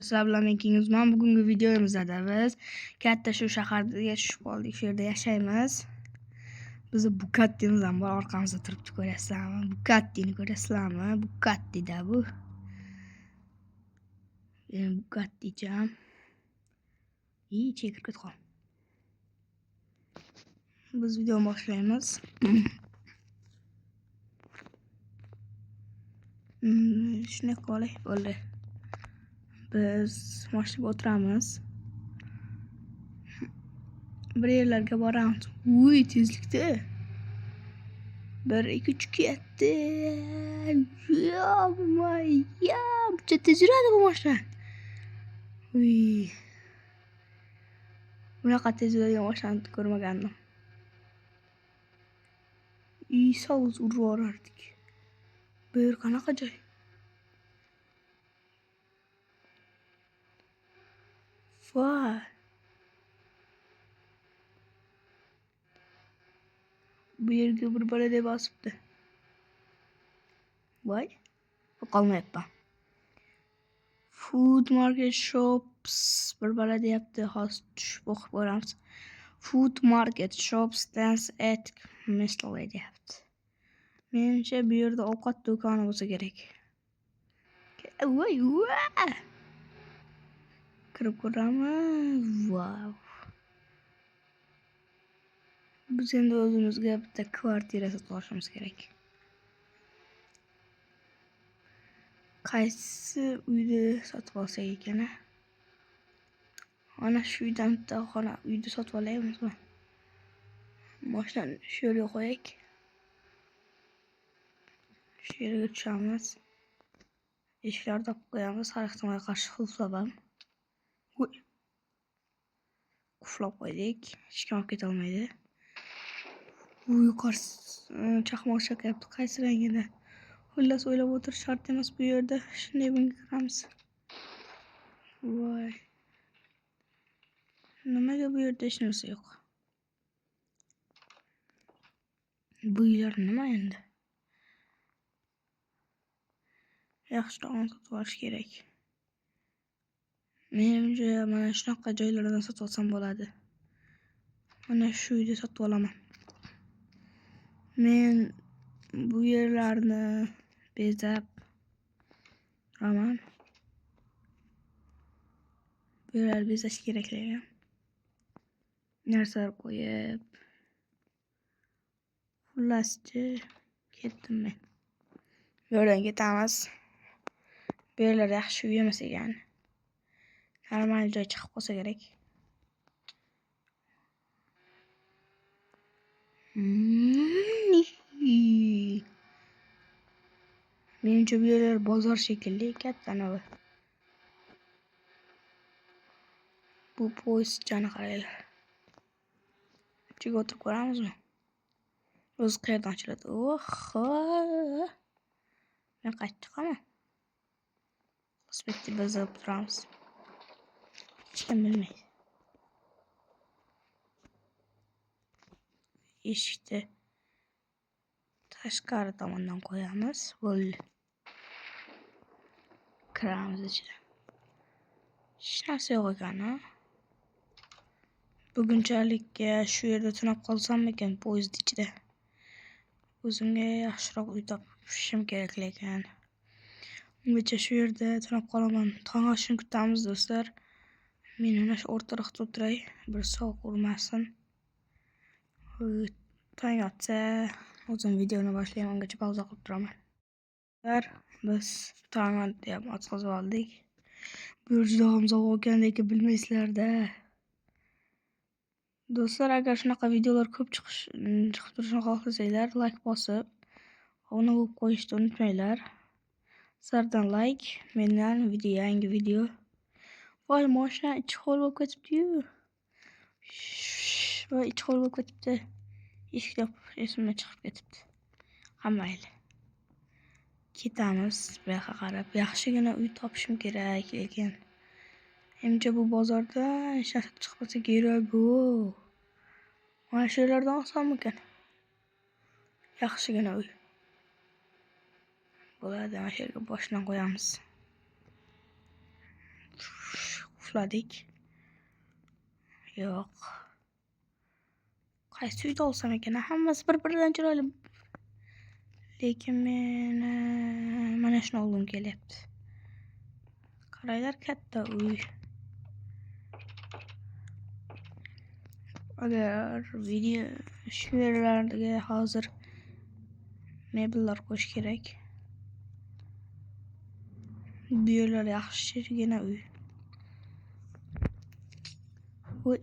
Sizlar bilan men Kingizman. Bugungi videomizda biz katta shu shaharga tushib qoldik. Shu yerda yashaymiz. Bizni Bugattimiz ham bor, orqamizda turibdi, ko'rasizlarmi? Bugattini ko'rasizlarmi? Bugattida bu. Bugatticham. Chekib ketgan. Biz videoni boshlaymiz. Shuni qilay bo'ldi. Biz mashinaga o'tiramiz. Bir yerlarga boramiz. Uy, tezlikda. 1 2 3 ketdi. Ya, buncha tez yuradi bu mashina. Uy. Bunaqa tez yuradigan mashinani ko'rmagandim. Savuz urib yuborardik. Bu yer qanaqa joy? Voy. Bu yerga bir balada bosibdi. Voy. Qolmayapman. Food market shops bir balada deyapti. Hozir tushib o'qib ko'ramiz. Food market shop stands at Mistler deyapti. Menimcha bu yerda ovqat do'koni bo'lsa kerak. Voy. Kirib ko'ramiz. Wow. Biz endi o'zimizga bitta kvartira sotib olishimiz kerak. Qaysi uyda sotib olsak ekan? Ana shu uydan bitta uyda sotib olamizmi? Mashinani shu yerga qo'yaylik. Shu yerga tushamiz. Eshiklarni topib qo'yamiz. Har ehtimolga qarshi qulflab ham. Qulflab qo'ydik. Hech kim olib keta olmaydi. Yuqorisi chaqmoq chaqyapti. Qaysi rangida? Xullas o'ylab o'tirish shart emas bu yerda. Shunday bunga kiramiz. Voy. Nimaga bu yerda hech narsa yo'q? Bu uylar nima endi? Yaxshiroq sotib olish kerak. Menimcha mana shunaqa joylardan sotib olsam bo'ladi. Mana shu uyda sotib olaman. Men bu yerlarni bezab turaman. Bu yerlarni bezash kerakligim. Narsalar qo'yib. Xullaschi ketdim men. Bu yerdan ketamiz. Bu yerlar yaxshi uy emas ekan. Normal joy chiqib qolsa kerak. Menimcha bu yerlar bozor shekilli, katta nava. Bu poyezdchani qaranglar. Ichiga o'tirib ko'ramizmi? O'zi qayerdan ochiladi? Oho! Men qaytib chiqaman. Perspektiva bezab turamiz. Hech kim bilmaydi. Eshikni tashqari tomondan qo'yamiz. Bo'ldi. Kiramiz ichiga. Hech narsa yo'q ekan. Bugunchalikka shu yerda tunab qolsam-ekan poyezd ichida. O'zimga yaxshiroq uy topishim kerak ekan. Ungacha shu yerda tunab qolaman. Tong otishini kutamiz do'stlar. Men mana shu o'rtaroqda o'tiray, bir sovuq urmasin. Tong otsa o'zim videoni boshlayman, ungacha pauza qilib turaman. Biz tong otdi ham o'tkazib oldik. Bu yer juda ham sovuq ekanligini bilmaysizlar-da. Do'stlar, agar shunaqa videolar ko'p chiqib turishini xohlasanglar, like bosib, obuna bo'lib qo'yishni unutmanglar. Sizlardan like, mendan yangi video. Voy, mashina ichi ho'l bo'lib ketibdi-yu. Voy, ichi ho'l bo'lib ketibdi. Eshikda esimdan chiqib ketibdi. Mayli. Ketamiz bu yoqqa qarab. Yaxshigina uy topishim kerak lekin. Menimcha bu bozorda hech narsa chiqib qolsa kerak-ku. Mana shu yerlardan olsammikan? Yaxshigina uy. Bo'ladi, mana shu yerga boshdan qo'yamiz. uxladik. Yo'q. Qaysi uyda olsam ekan? Hammasi bir-biridan chiroyli. Lekin men mana shuni olgim kelyapti. Qaranglar, katta uy. Agar video shu yerlarga hozir mebellar qo'yish kerak. Bu yerlar yaxshigina uy. Voy.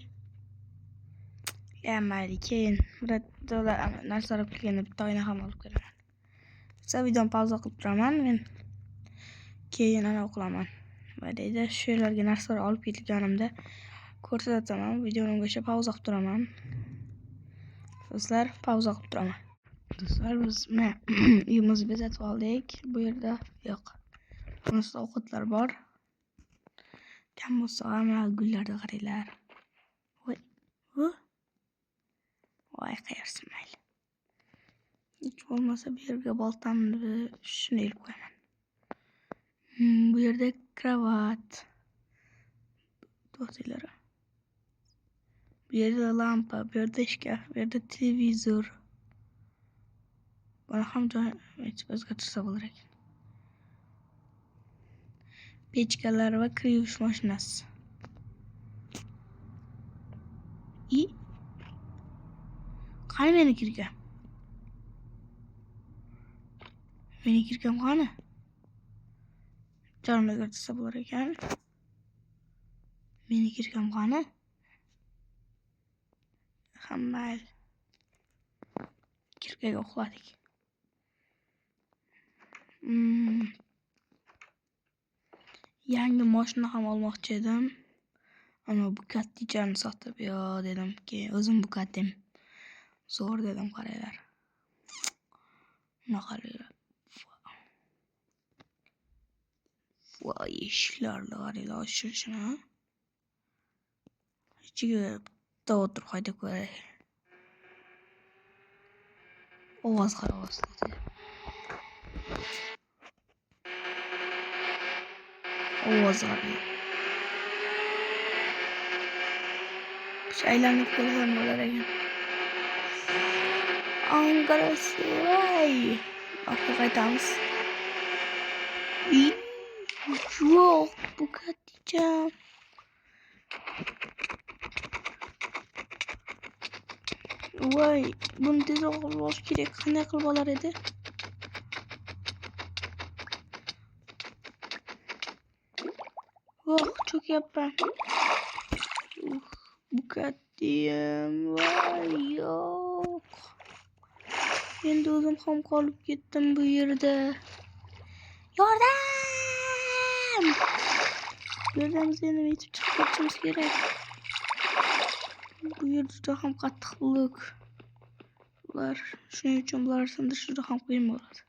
Mayli, keyin narsalar olib kelganda bitta oyna ham olib kelaman. Videoni pauza qilib turaman men. Keyin ana o'qilaman. Mayli, shu yerlarga narsalar olib kelganimda ko'rsataman. Videoni ungacha pauza qilib turaman. Do'stlar, pauza qilib turaman. Do'stlar, biz uyimizni bezatib oldik. Bu yerda yo'q. Bunisida ovqatlar bor. Kam bo'lsa ham gullarga qaranglar. Voy. Voy, qayersin mayli. Hech bo'lmasa bu yerga boltamni shuni ilib qo'yaman. Bu yerda kravat. To'xtanglar. Bu yerda lampa, bu yerda shkaf, bu yerda televizor. Buni ham o'zgartirsa bo'lar ekan. Pechkalar va kir yuvish mashinasi. Qani meni kirgan? Meni kirgan qani? Jonimga o'zgartirsa bo'lar ekan. Meni kirgan qani? Hamma kirkaga uxladik. Yangi mashina ham olmoqchi edim. Ammo bu kattichani sotib dedim, keyin o'zim bu kattim. Zo'r dedim, qaranglar. Nima qaranglar. Voy, ishlarni qaranglar, shuni. Ichiga bitta o'tirib haydab ko'ray. Ovoz qarang. Ovoz qarang. Aylanib ko'rsam bo'lar ekan. Angarasi, voy. Orqa qaytamiz. Yo'q, bu katticham. Voy, buni tezroq olish kerak. Qanday qilib olar edi? Voh, cho'kyapman. Bu kattiyam. Voy, yo'q. Endi o'zim ham qolib ketdim bu yerda. Yordam! Yordamimizni yetib chiqib ketishimiz kerak. Bu yer juda ham qattiq blok. Bular shuning uchun bular sindirish juda ham qiyin bo'ladi.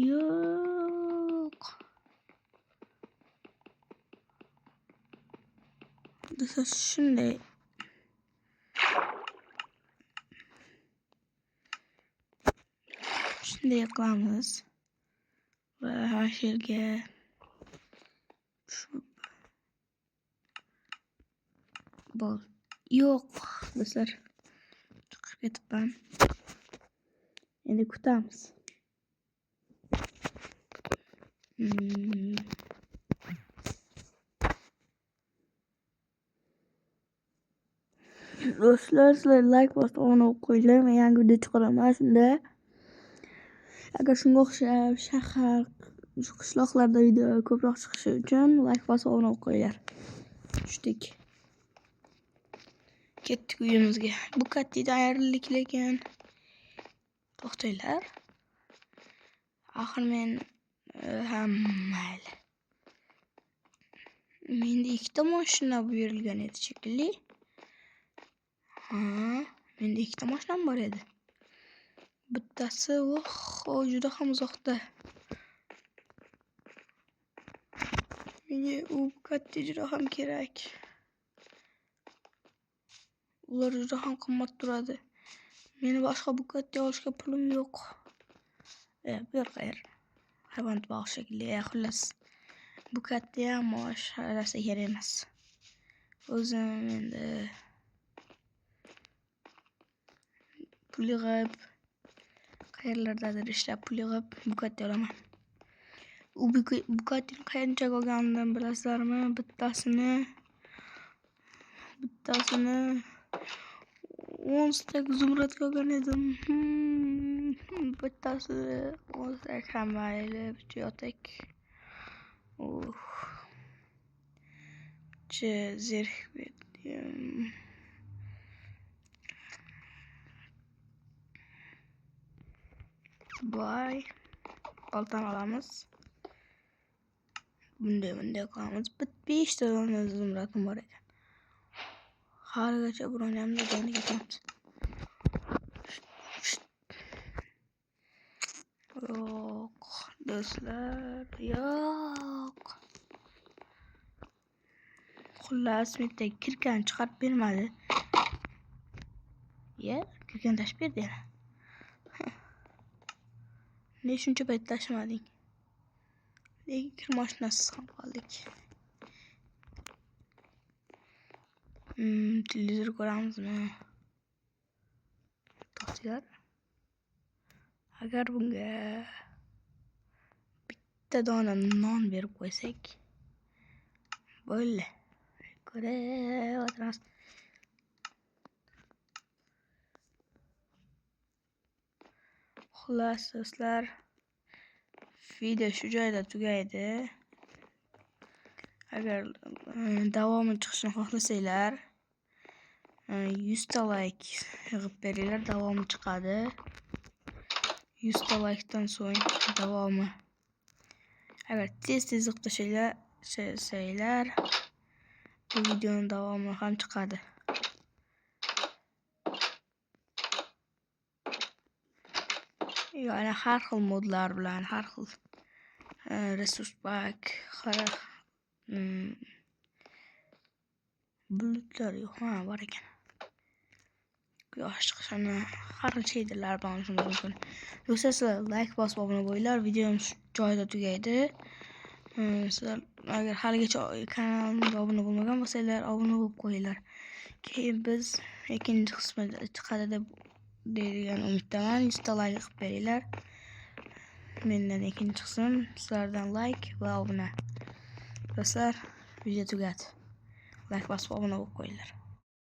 Yo'q. Do'stlar, shunday. Shunday qilamiz. Va shu yerga yo'q, do'stlar. Chiqib ketibman. Endi kutamiz. Do'stlar, sizlar like bosib obuna bo'lib qo'yinglar. Men yangi video chiqaraman shunda. Agar shunga o'xshab shahar, qishloqlarda video ko'proq chiqishi uchun like bosib obuna bo'lib qo'yinglar. Tushdik. Ketdik uyimizga. Bu kattidan ayrildik, lekin to'xtanglar. Axir men mayli. Menda ikkita mashina berilgan edi shekilli. Menda ikkita mashinam bor edi. Bittasi juda ham uzoqda. Menga u katta juda ham kerak. Ular juda ham qimmat turadi. Meni boshqa bukatga olishga pulim yo'q. Bir qayr. Hayvonot bog'i shekilli. Xullas. Bukatda ham maosh arasa kerak emas. O'zim endi pul yig'ib qayerlardadir ishlab pul yig'ib bukatga olaman. U bukatni qanchaga olganimdan bilasizlarmi? Bittasini 10 stak zumradga olgan edim. Bittasi 10 stak ham mayli, bichotek. Zerk berdim. Voy. Oltan olamiz. Bunday qilamiz. 5 ta zumradim bor ekan. Haligacha birovni ham joniga ketamiz. Yo'q, do'stlar, yo'q. Xullas, bitta kirkan chiqarib bermadi. Kirkan tashib berdi yana. Ne shuncha payt tashimading? Lekin kir mashinasiz ham qoldik. Televizor ko'ramizmi? To'xtinglar. Agar bunga bitta dona non berib qo'ysak, bo'ldi. Ko'raveramiz. Xullas do'stlar, video shu joyda tugaydi. Agar davomi chiqishini xohlasanglar, 100 ta like yig'ib beringlar, davomi chiqadi. 100 ta like'dan so'ng davomi. Agar tez yig'ib tashlanglar, bu videoning davomi ham chiqadi. Ya'ni har xil modlar bilan, har xil resurs pak, bulutlar yo'q, bor ekan. Quyosh chiqishini har xil shaderlar bilan olishingiz mumkin. Do'stlar, sizlar like bosib obuna bo'linglar. Videom shu joyda tugaydi. Sizlar agar haligacha kanalimga obuna bo'lmagan bo'lsanglar, obuna bo'lib qo'yinglar. Keyin biz ikkinchi qismi chiqadi deb deydigan umiddaman. 100 ta like qilib beringlar. Mendan ikkinchi qism, sizlardan like va obuna. Do'stlar, video tugadi. Like bosib obuna bo'lib qo'yinglar.